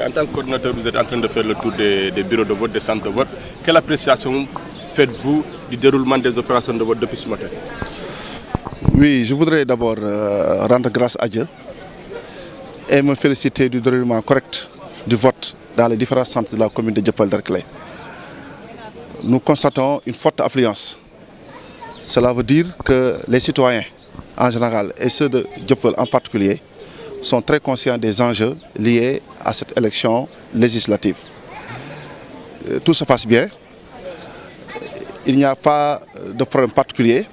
En tant que coordinateur, vous êtes en train de faire le tour des bureaux de vote, des centres de vote. Quelle appréciation faites-vous du déroulement des opérations de vote depuis ce matin? Oui, je voudrais d'abord rendre grâce à Dieu et me féliciter du déroulement correct du vote dans les différents centres de la commune de Dieuppeul-Derklé. Nous constatons une forte affluence. Cela veut dire que les citoyens en général et ceux de Dieuppeul en particulier sont très conscients des enjeux liés à cette élection législative. Tout se passe bien. Il n'y a pas de problème particulier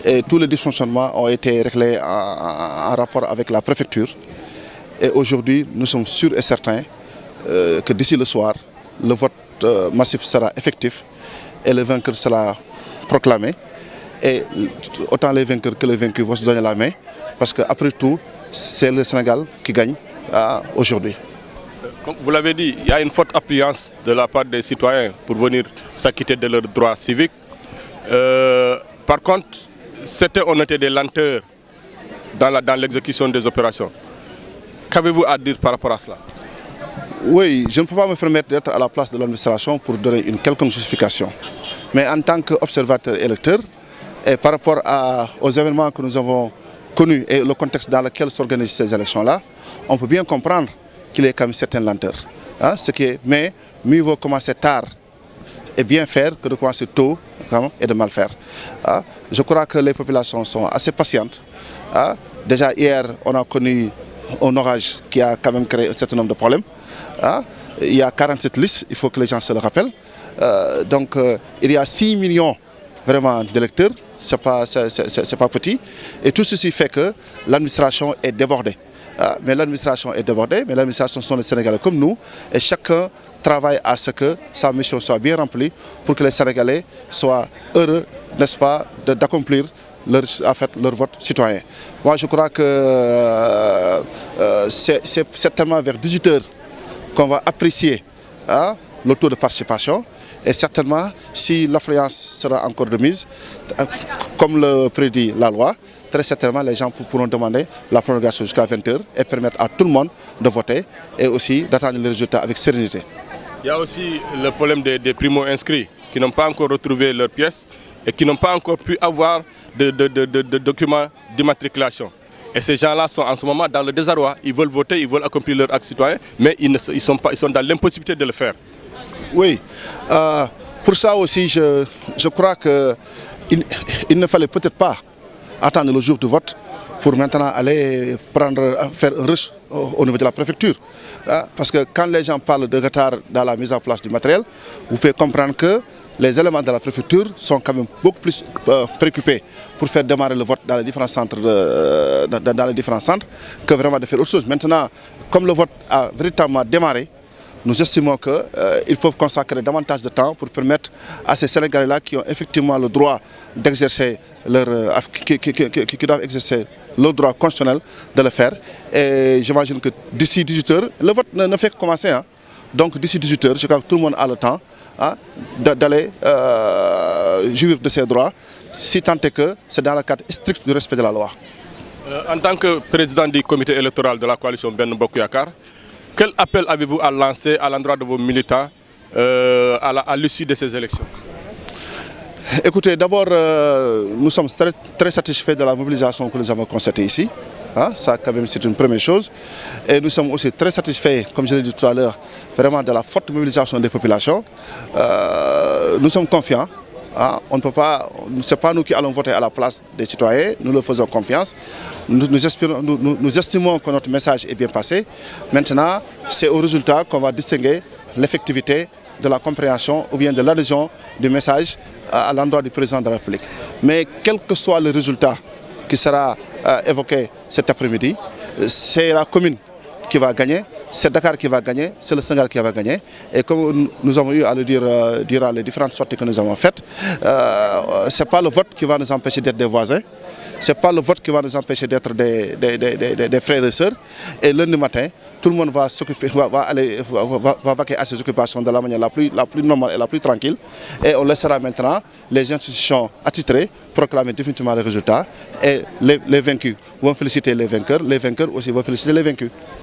et tous les dysfonctionnements ont été réglés en rapport avec la préfecture. Et aujourd'hui, nous sommes sûrs et certains que d'ici le soir, le vote massif sera effectif et le vainqueur sera proclamé. Et autant les vainqueurs que les vaincus vont se donner la main parce qu'après tout, c'est le Sénégal qui gagne aujourd'hui. Comme vous l'avez dit, il y a une forte affluence de la part des citoyens pour venir s'acquitter de leurs droits civiques. Par contre, certains ont noté des lenteurs dans l'exécution des opérations. Qu'avez-vous à dire par rapport à cela? Oui, je ne peux pas me permettre d'être à la place de l'administration pour donner une quelconque justification. Mais en tant qu'observateur électeur, et par rapport aux événements que nous avons connus et le contexte dans lequel s'organisent ces élections-là, on peut bien comprendre qu'il y a quand même certaines lenteurs. Mais mieux vaut commencer tard et bien faire que de commencer tôt et de mal faire. Je crois que les populations sont assez patientes. Déjà hier, on a connu un orage qui a quand même créé un certain nombre de problèmes. Il y a 47 listes, il faut que les gens se le rappellent. Donc il y a 6 millions vraiment d'électeurs, c'est pas petit. Et tout ceci fait que l'administration est débordée. Mais l'administration est débordée, mais l'administration sont les Sénégalais comme nous. Et chacun travaille à ce que sa mission soit bien remplie pour que les Sénégalais soient heureux, n'est-ce pas, d'accomplir leur vote citoyen. Moi je crois que c'est certainement vers 18 h qu'on va apprécier le taux de participation. Et certainement, si l'affluence sera encore de mise, comme le prédit la loi, très certainement les gens pourront demander la prolongation jusqu'à 20 h et permettre à tout le monde de voter et aussi d'attendre les résultats avec sérénité. Il y a aussi le problème des primo-inscrits qui n'ont pas encore retrouvé leurs pièces et qui n'ont pas encore pu avoir de documents d'immatriculation. Et ces gens-là sont en ce moment dans le désarroi. Ils veulent voter, ils veulent accomplir leur acte citoyen, mais ils sont dans l'impossibilité de le faire. Oui, pour ça aussi, je crois qu'il ne fallait peut-être pas attendre le jour du vote pour maintenant aller faire un rush au niveau de la préfecture. Parce que quand les gens parlent de retard dans la mise en place du matériel, vous pouvez comprendre que les éléments de la préfecture sont quand même beaucoup plus préoccupés pour faire démarrer le vote dans les différents centres, que vraiment de faire autre chose. Maintenant, comme le vote a véritablement démarré, nous estimons qu'il faut consacrer davantage de temps pour permettre à ces Sénégalais-là qui ont effectivement le droit d'exercer qui doivent exercer le droit constitutionnel de le faire. Et j'imagine que d'ici 18 h, le vote ne fait que commencer. Donc d'ici 18 h, je crois que tout le monde a le temps d'aller jouir de ses droits, si tant est que c'est dans le cadre strict du respect de la loi. En tant que président du comité électoral de la coalition Benno Bokk Yakaar, quel appel avez-vous à lancer à l'endroit de vos militants à l'issue de ces élections? Écoutez, d'abord, nous sommes très satisfaits de la mobilisation que nous avons constatée ici. Ça, quand même, c'est une première chose. Et nous sommes aussi très satisfaits, comme je l'ai dit tout à l'heure, vraiment de la forte mobilisation des populations. Nous sommes confiants. On ne peut pas, c'est pas nous qui allons voter à la place des citoyens, nous leur faisons confiance. Nous estimons que notre message est bien passé. Maintenant, c'est au résultat qu'on va distinguer l'effectivité de la compréhension ou bien de l'adhésion du message à l'endroit du président de la République. Mais quel que soit le résultat qui sera évoqué cet après-midi, c'est la commune qui va gagner, c'est Dakar qui va gagner, c'est le Sénégal qui va gagner. Et comme nous avons eu à le dire durant les différentes sorties que nous avons faites, ce n'est pas le vote qui va nous empêcher d'être des voisins, ce n'est pas le vote qui va nous empêcher d'être des frères et sœurs. Et lundi matin, tout le monde va s'occuper, va vaquer à ses occupations de la manière la plus normale et la plus tranquille. Et on laissera maintenant les institutions attitrées proclamer définitivement les résultats. Et les vaincus vont féliciter les vainqueurs aussi vont féliciter les vaincus.